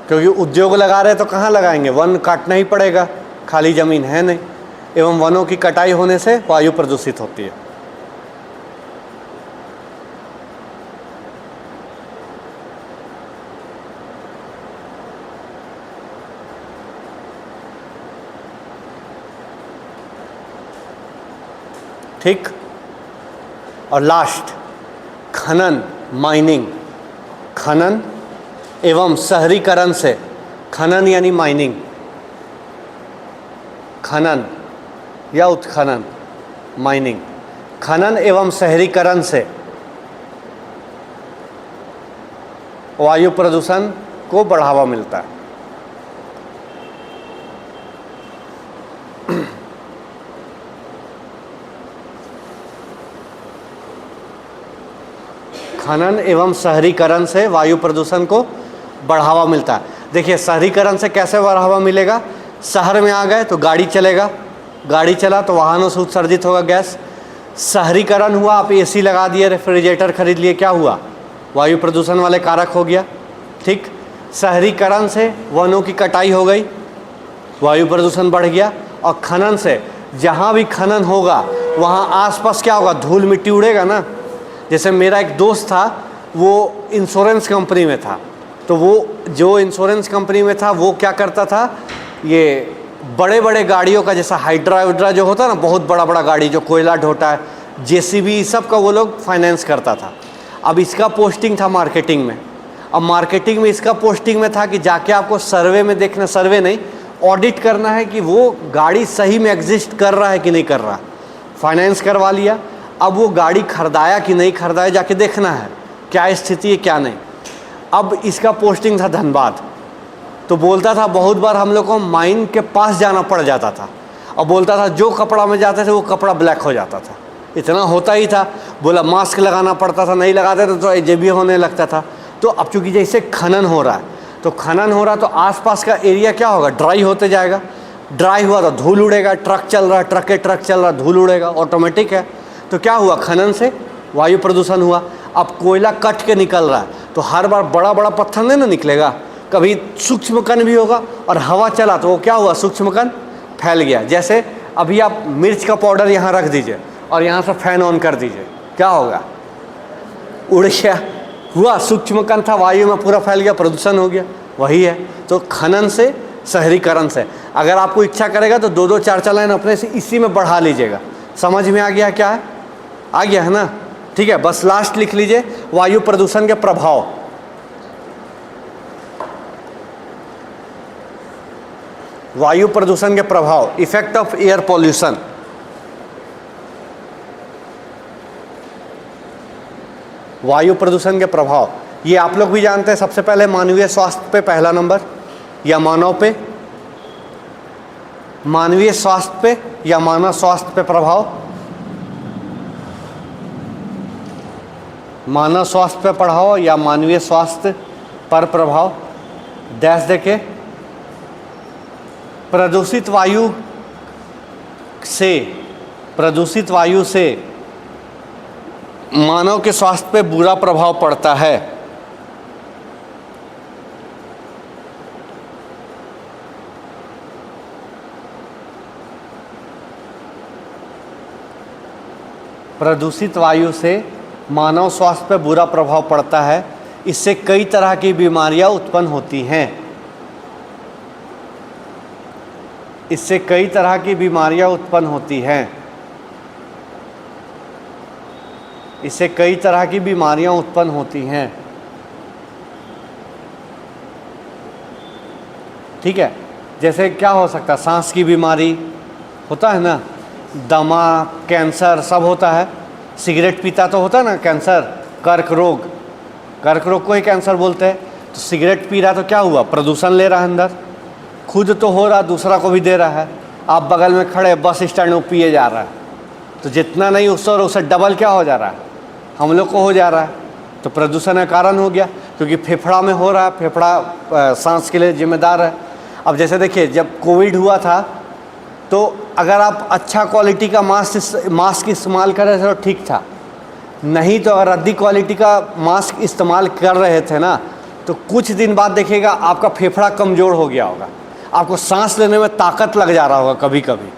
क्योंकि उद्योग लगा रहे तो कहाँ लगाएंगे, वन काटना ही पड़ेगा, खाली ज़मीन है नहीं। एवं वनों की कटाई होने से वायु प्रदूषित होती है। ठीक। और लास्ट, खनन, माइनिंग, खनन एवं शहरीकरण से, खनन यानी माइनिंग, खनन या उत्खनन, माइनिंग, खनन एवं शहरीकरण से वायु प्रदूषण को बढ़ावा मिलता है। खनन एवं शहरीकरण से वायु प्रदूषण को बढ़ावा मिलता है। देखिए, शहरीकरण से कैसे बढ़ावा मिलेगा। शहर में आ गए तो गाड़ी चलेगा, गाड़ी चला तो वाहनों से उत्सर्जित होगा गैस। शहरीकरण हुआ, आप एसी लगा दिए, रेफ्रिजरेटर खरीद लिए, क्या हुआ, वायु प्रदूषण वाले कारक हो गया। ठीक। शहरीकरण से वनों की कटाई हो गई, वायु प्रदूषण बढ़ गया। और खनन से, जहाँ भी खनन होगा वहाँ आसपास क्या होगा, धूल मिट्टी उड़ेगा ना। जैसे मेरा एक दोस्त था, वो इंश्योरेंस कंपनी में था, तो वो जो इंश्योरेंस कंपनी में था वो क्या करता था, ये बड़े बड़े गाड़ियों का, जैसा हाइड्रा वाइड्रा जो होता है ना, बहुत बड़ा बड़ा गाड़ी जो कोयला ढोता है, जेसीबी, सब का वो लोग फाइनेंस करता था। अब इसका पोस्टिंग था मार्केटिंग में। अब मार्केटिंग में इसका पोस्टिंग में था कि जाके आपको सर्वे में देखना, सर्वे नहीं, ऑडिट करना है कि वो गाड़ी सही में एग्जिस्ट कर रहा है कि नहीं कर रहा। फाइनेंस करवा लिया, अब वो गाड़ी खरीदाया कि नहीं खरीदाया जाके देखना है, क्या स्थिति है क्या नहीं। अब इसका पोस्टिंग था धनबाद, तो बोलता था बहुत बार हम लोग को माइन के पास जाना पड़ जाता था, और बोलता था जो कपड़ा में जाते थे वो कपड़ा ब्लैक हो जाता था, इतना होता ही था। बोला मास्क लगाना पड़ता था, नहीं लगाते थे तो एजेबी होने लगता था। तो अब चूँकि जैसे खनन हो रहा है, तो खनन हो रहा तो आसपास का एरिया क्या होगा, ड्राई होते जाएगा। ड्राई हुआ तो धूल उड़ेगा, ट्रक चल रहा है, ट्रक चल रहा, धूल उड़ेगा, ऑटोमेटिक है। तो क्या हुआ, खनन से वायु प्रदूषण हुआ। अब कोयला कट के निकल रहा है, तो हर बार बड़ा बड़ा पत्थर नहीं ना निकलेगा, कभी सूक्ष्म कण भी होगा, और हवा चला तो वो क्या हुआ, सूक्ष्म कण फैल गया। जैसे अभी आप मिर्च का पाउडर यहाँ रख दीजिए और यहाँ से फैन ऑन कर दीजिए, क्या होगा, उड़ गया, हुआ, सूक्ष्म कण था, वायु में पूरा फैल गया, प्रदूषण हो गया। वही है। तो खनन से, शहरीकरण से, अगर आपको इच्छा करेगा तो 2-2 4-4 लाइन अपने से इसी में बढ़ा लीजिएगा। समझ में आ गया क्या है, आ गया है ना। ठीक है, बस लास्ट लिख लीजिए, वायु प्रदूषण के प्रभाव। वायु प्रदूषण के प्रभाव, इफेक्ट ऑफ एयर पॉल्यूशन। वायु प्रदूषण के प्रभाव ये आप लोग भी जानते हैं। सबसे पहले मानवीय स्वास्थ्य पे पहला नंबर, या मानव पे, मानवीय स्वास्थ्य पे या मानव स्वास्थ्य पे प्रभाव, मानव स्वास्थ्य पे प्रभाव या मानवीय स्वास्थ्य पर प्रभाव। डैश देके, प्रदूषित वायु से प्रदूषित वायु से मानव के स्वास्थ्य पे बुरा प्रभाव पड़ता है। प्रदूषित वायु से मानव स्वास्थ्य पर बुरा प्रभाव पड़ता है। इससे कई तरह की बीमारियां उत्पन्न होती हैं। इससे कई तरह की बीमारियां उत्पन्न होती हैं। इससे कई तरह की बीमारियां उत्पन्न होती हैं। ठीक है, जैसे क्या हो सकता है, सांस की बीमारी होता है ना, दमा, कैंसर सब होता है। सिगरेट पीता तो होता है ना कैंसर, कर्क रोग, कर्क रोग को ही कैंसर बोलते हैं। तो सिगरेट पी रहा तो क्या हुआ, प्रदूषण ले रहा है अंदर, खुद तो हो रहा, दूसरा को भी दे रहा है। आप बगल में खड़े बस स्टैंड में पिए जा रहा है, तो जितना नहीं उससे डबल क्या हो जा रहा है, हम लोग को हो जा रहा है। तो प्रदूषण का कारण हो गया, क्योंकि फेफड़ा में हो रहा है, फेफड़ा सांस के लिए जिम्मेदार है। अब जैसे देखिए, जब कोविड हुआ था तो अगर आप अच्छा क्वालिटी का मास्क इस्तेमाल कर रहे थे तो ठीक था, नहीं तो अगर रद्दी क्वालिटी का मास्क इस्तेमाल कर रहे थे ना, तो कुछ दिन बाद देखिएगा आपका फेफड़ा कमज़ोर हो गया होगा, आपको सांस लेने में ताकत लग जा रहा होगा कभी कभी।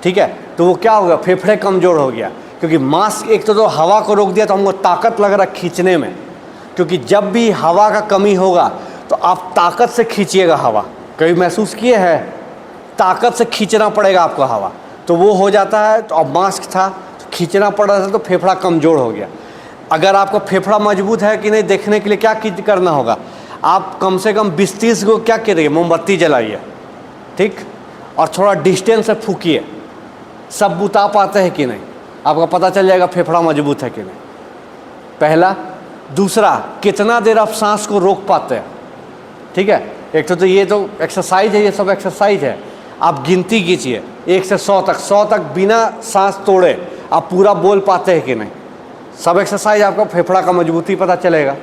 ठीक है, तो वो क्या होगा, फेफड़े कमज़ोर हो गया, क्योंकि मास्क एक तो हवा को रोक दिया, तो हमको ताकत लग रहा खींचने में। क्योंकि जब भी हवा का कमी होगा तो आप ताकत से खींचिएगा हवा, कभी महसूस किए हैं, ताकत से खींचना पड़ेगा आपको हवा, तो वो हो जाता है। तो अब मास्क था तो खींचना पड़ रहा था, तो फेफड़ा कमज़ोर हो गया। अगर आपका फेफड़ा मजबूत है कि नहीं देखने के लिए क्या करना होगा, आप कम से कम 20-30 को क्या करिए, मोमबत्ती जलाइए, ठीक, और थोड़ा डिस्टेंस से फूकिए, सब बुता पाते हैं कि नहीं, आपको पता चल जाएगा फेफड़ा मजबूत है कि नहीं, पहला। दूसरा, कितना देर आप सांस को रोक पाते हैं। ठीक है, एक तो ये तो एक्सरसाइज है, ये सब एक्सरसाइज है। आप गिनती कीजिए 1 से 100 तक बिना सांस तोड़े आप पूरा बोल पाते हैं कि नहीं, सब एक्सरसाइज आपको फेफड़ा का मजबूती पता चलेगा।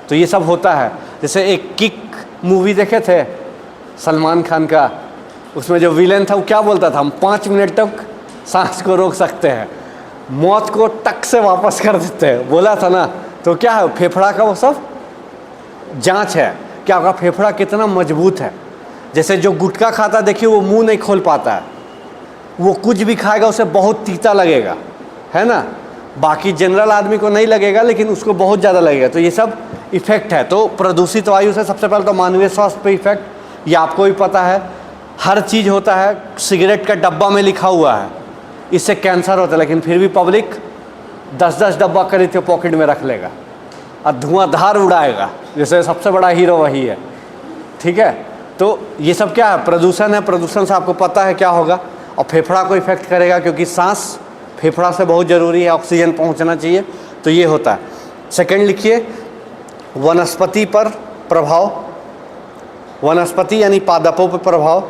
तो ये सब होता है। जैसे एक किक मूवी देखे थे सलमान खान का, उसमें जो विलेन था वो क्या बोलता था, हम 5 मिनट तक सांस को रोक सकते हैं, मौत को टक से वापस कर देते हैं, बोला था ना। तो क्या है, फेफड़ा का वो सब जांच है कि आपका फेफड़ा कितना मजबूत है। जैसे जो गुटखा खाता देखिए वो मुंह नहीं खोल पाता है, वो कुछ भी खाएगा उसे बहुत तीता लगेगा, है ना। बाकी जनरल आदमी को नहीं लगेगा, लेकिन उसको बहुत ज़्यादा लगेगा। तो ये सब इफ़ेक्ट है। तो प्रदूषित वायु से सबसे पहले तो मानवीय स्वास्थ्य पे इफेक्ट, ये आपको भी पता है, हर चीज़ होता है। सिगरेट का डब्बा में लिखा हुआ है इससे कैंसर होता है, लेकिन फिर भी पब्लिक 10-10 डब्बा खरीद के पॉकेट में रख लेगा और धुआंधार उड़ाएगा, जैसे सबसे बड़ा हीरो वही है। ठीक है, तो ये सब क्या है, प्रदूषण है। प्रदूषण से आपको पता है क्या होगा, और फेफड़ा को इफेक्ट करेगा, क्योंकि सांस फेफड़ा से बहुत ज़रूरी है, ऑक्सीजन पहुंचना चाहिए। तो ये होता है। सेकंड लिखिए, वनस्पति पर प्रभाव, वनस्पति यानी पादपों पर प्रभाव।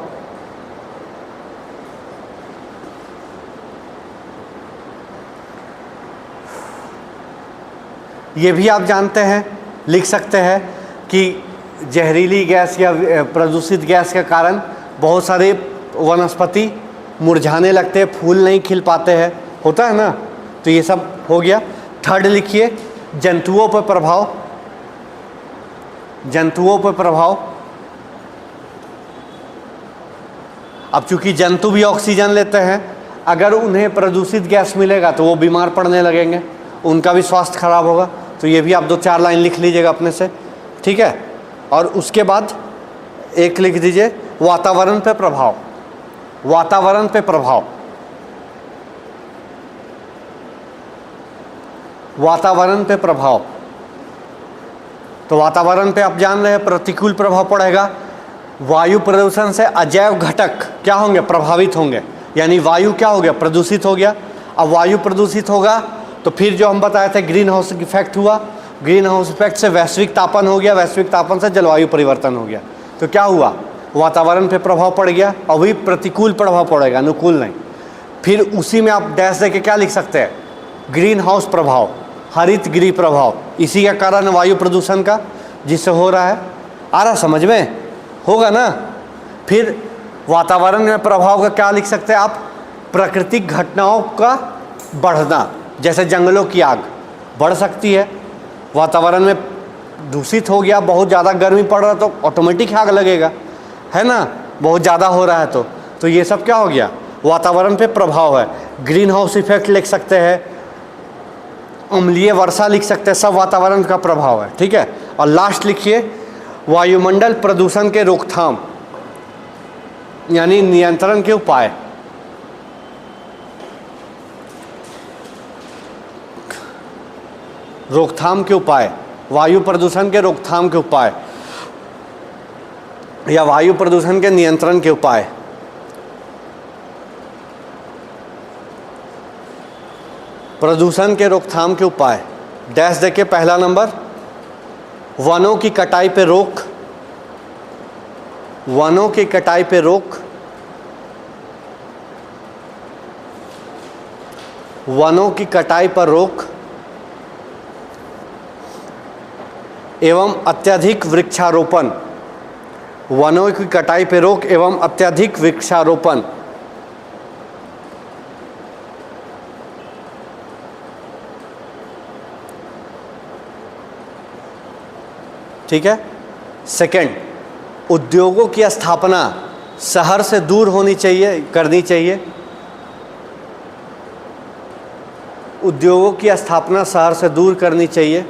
ये भी आप जानते हैं, लिख सकते हैं कि जहरीली गैस या प्रदूषित गैस के कारण बहुत सारे वनस्पति मुरझाने लगते हैं, फूल नहीं खिल पाते हैं, होता है ना। तो ये सब हो गया। थर्ड लिखिए, जंतुओं पर प्रभाव, जंतुओं पर प्रभाव। अब चूंकि जंतु भी ऑक्सीजन लेते हैं, अगर उन्हें प्रदूषित गैस मिलेगा तो वो बीमार पड़ने लगेंगे, उनका भी स्वास्थ्य खराब होगा। तो ये भी आप 2-4 लाइन लिख लीजिएगा अपने से, ठीक है। और उसके बाद एक लिख दीजिए, वातावरण पे प्रभाव, वातावरण पे प्रभाव, वातावरण पे प्रभाव। तो वातावरण पे आप जान रहे हैं प्रतिकूल प्रभाव पड़ेगा। वायु प्रदूषण से अजैव घटक क्या होंगे, प्रभावित होंगे, यानी वायु क्या हो गया, प्रदूषित हो गया। अब वायु प्रदूषित होगा तो फिर जो हम बताए थे ग्रीन हाउस इफेक्ट हुआ, ग्रीन हाउस इफेक्ट से वैश्विक तापन हो गया, वैश्विक तापन से जलवायु परिवर्तन हो गया। तो क्या हुआ, वातावरण पे प्रभाव पड़ गया, और वही प्रतिकूल प्रभाव पड़ेगा, अनुकूल नहीं। फिर उसी में आप डैश दे के क्या लिख सकते हैं, ग्रीन हाउस प्रभाव, हरित गृह प्रभाव, इसी का कारण वायु प्रदूषण का जिससे हो रहा है। आ रहा समझ में, होगा ना। फिर वातावरण में प्रभाव का क्या लिख सकते हैं आप, प्राकृतिक घटनाओं का बढ़ना, जैसे जंगलों की आग बढ़ सकती है, वातावरण में दूषित हो गया, बहुत ज़्यादा गर्मी पड़ रहा तो ऑटोमेटिक आग लगेगा, है ना, बहुत ज़्यादा हो रहा है तो ये सब क्या हो गया, वातावरण पे प्रभाव है। ग्रीन हाउस इफेक्ट लिख सकते हैं, अम्लीय वर्षा लिख सकते हैं, सब वातावरण का प्रभाव है, ठीक है। और लास्ट लिखिए वायुमंडल प्रदूषण के रोकथाम यानी नियंत्रण के उपाय। रोकथाम के उपाय, वायु प्रदूषण के रोकथाम के उपाय या वायु प्रदूषण के नियंत्रण के उपाय। प्रदूषण के रोकथाम के उपाय डैश देखिए, पहला नंबर वनों की कटाई पे रोक, वनों की कटाई पे रोक, वनों की कटाई पर रोक एवं अत्यधिक वृक्षारोपण, वनों की कटाई पे रोक एवं अत्यधिक वृक्षारोपण। ठीक है। सेकंड, उद्योगों की स्थापना शहर से दूर होनी चाहिए, करनी चाहिए। उद्योगों की स्थापना शहर से दूर करनी चाहिए।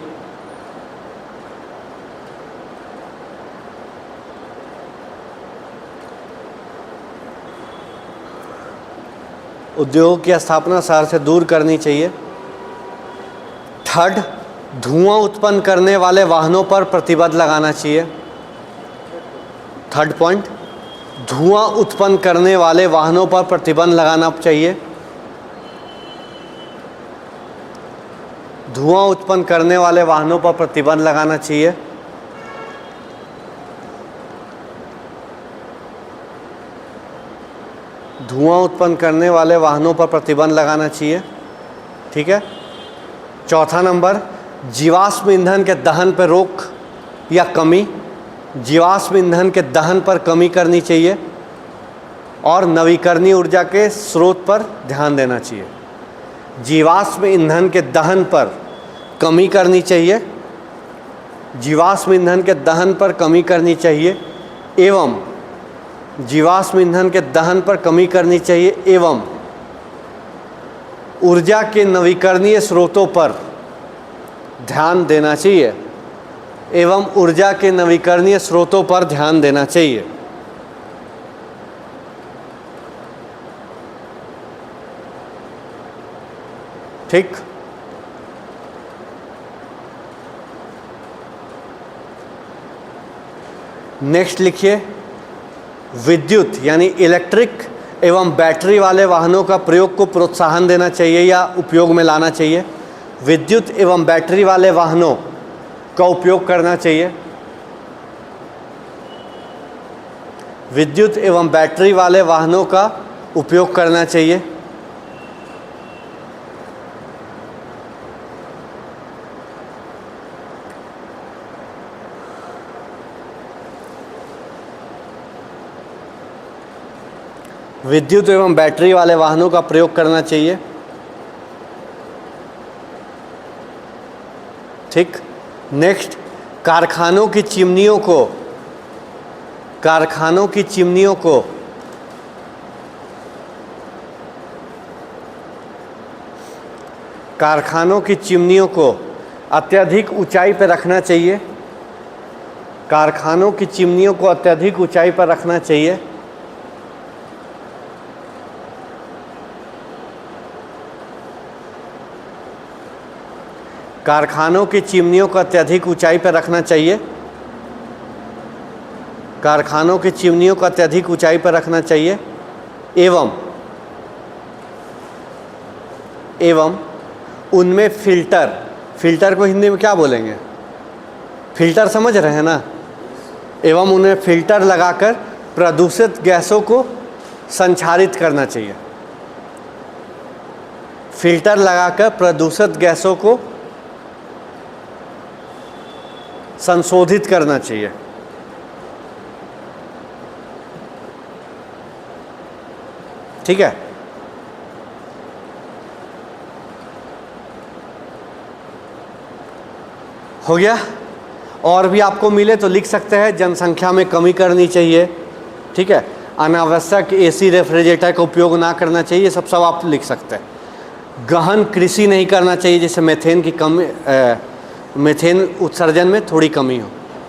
उद्योगों की स्थापना शहर से दूर करनी चाहिए। थर्ड, धुआं उत्पन्न करने वाले वाहनों पर प्रतिबंध लगाना चाहिए। थर्ड पॉइंट, धुआं उत्पन्न करने वाले वाहनों पर प्रतिबंध लगाना चाहिए। धुआं उत्पन्न करने वाले वाहनों पर प्रतिबंध लगाना चाहिए। धुआं उत्पन्न करने वाले वाहनों पर प्रतिबंध लगाना चाहिए। ठीक है। चौथा नंबर, जीवाश्म ईंधन के दहन पर रोक या कमी, जीवाश्म ईंधन के दहन पर कमी करनी चाहिए और नवीकरणीय ऊर्जा के स्रोत पर ध्यान देना चाहिए। जीवाश्म ईंधन के दहन पर कमी करनी चाहिए, जीवाश्म ईंधन के दहन पर कमी करनी चाहिए एवं जीवाश्म ईंधन के दहन पर कमी करनी चाहिए एवं ऊर्जा के नवीकरणीय स्रोतों पर ध्यान देना चाहिए, एवं ऊर्जा के नवीकरणीय स्रोतों पर ध्यान देना चाहिए। ठीक। नेक्स्ट लिखिए, विद्युत यानी इलेक्ट्रिक एवं बैटरी वाले वाहनों का प्रयोग को प्रोत्साहन देना चाहिए या उपयोग में लाना चाहिए। विद्युत एवं बैटरी वाले वाहनों का उपयोग करना चाहिए। विद्युत एवं बैटरी वाले वाहनों का उपयोग करना चाहिए। विद्युत एवं बैटरी वाले वाहनों का प्रयोग करना चाहिए। ठीक। नेक्स्ट, कारखानों की चिमनियों को कारखानों की चिमनियों को कारखानों की चिमनियों को अत्यधिक ऊंचाई पर रखना चाहिए। कारखानों की चिमनियों को अत्यधिक ऊंचाई पर रखना चाहिए। कारखानों की चिमनियों को अत्यधिक ऊंचाई पर रखना चाहिए। कारखानों की चिमनियों को अत्यधिक ऊंचाई पर रखना चाहिए एवं उनमें फिल्टर को हिंदी में क्या बोलेंगे, फिल्टर समझ रहे हैं ना, एवं उन्हें फिल्टर लगाकर प्रदूषित गैसों को संचारित करना चाहिए। फिल्टर लगाकर प्रदूषित गैसों को संशोधित करना चाहिए। ठीक है। हो गया। और भी आपको मिले तो लिख सकते हैं, जनसंख्या में कमी करनी चाहिए, ठीक है, अनावश्यक एसी रेफ्रिजरेटर का उपयोग ना करना चाहिए, सब आप लिख सकते हैं। गहन कृषि नहीं करना चाहिए, जैसे मीथेन की कमी, मीथेन उत्सर्जन में थोड़ी कमी हो,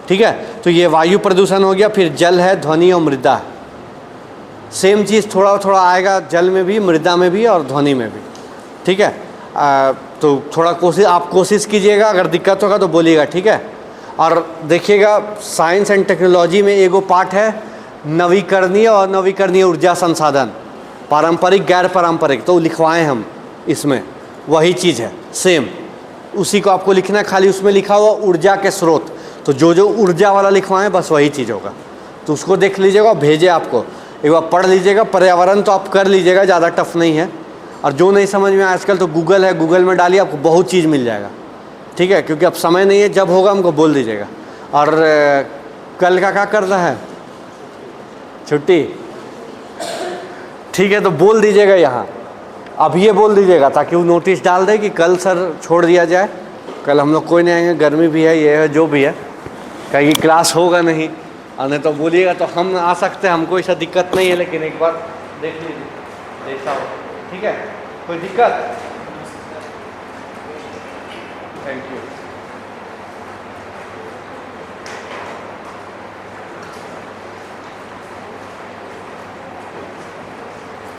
ठीक है। तो ये वायु प्रदूषण हो गया। फिर जल है, ध्वनि और मृदा। सेम चीज़ थोड़ा थोड़ा आएगा, जल में भी, मृदा में भी और ध्वनि में भी, ठीक है। तो थोड़ा आप कोशिश कीजिएगा, अगर दिक्कत होगा तो बोलिएगा, ठीक है। और देखिएगा साइंस एंड टेक्नोलॉजी में एगो पार्ट है नवीकरणीय और नवीकरणीय ऊर्जा संसाधन, पारंपरिक गैर पारंपरिक, तो लिखवाएं हम इसमें, वही चीज़ है सेम, उसी को आपको लिखना है। खाली उसमें लिखा हुआ ऊर्जा के स्रोत, तो जो ऊर्जा वाला लिखवाएं बस वही चीज़ होगा। तो उसको देख लीजिएगा, भेजे आपको, एक बार पढ़ लीजिएगा। पर्यावरण तो आप कर लीजिएगा, ज़्यादा टफ नहीं है। और जो नहीं समझ में आजकल तो गूगल है, गूगल में डालिए, आपको बहुत चीज़ मिल जाएगा, ठीक है। क्योंकि अब समय नहीं है, जब होगा हमको बोल दीजिएगा। और कल का क्या करना है, छुट्टी, ठीक है। तो बोल दीजिएगा यहाँ, अब ये बोल दीजिएगा ताकि वो नोटिस डाल दे कि कल सर छोड़ दिया जाए, कल हम लोग कोई नहीं आएंगे, गर्मी भी है, ये है जो भी है, कहीं क्लास होगा नहीं। और नहीं तो बोलिएगा तो हम आ सकते हैं, हमको ऐसा दिक्कत नहीं है, लेकिन एक बार देख लीजिए जैसा हो, ठीक है। कोई दिक्कत? Thank you.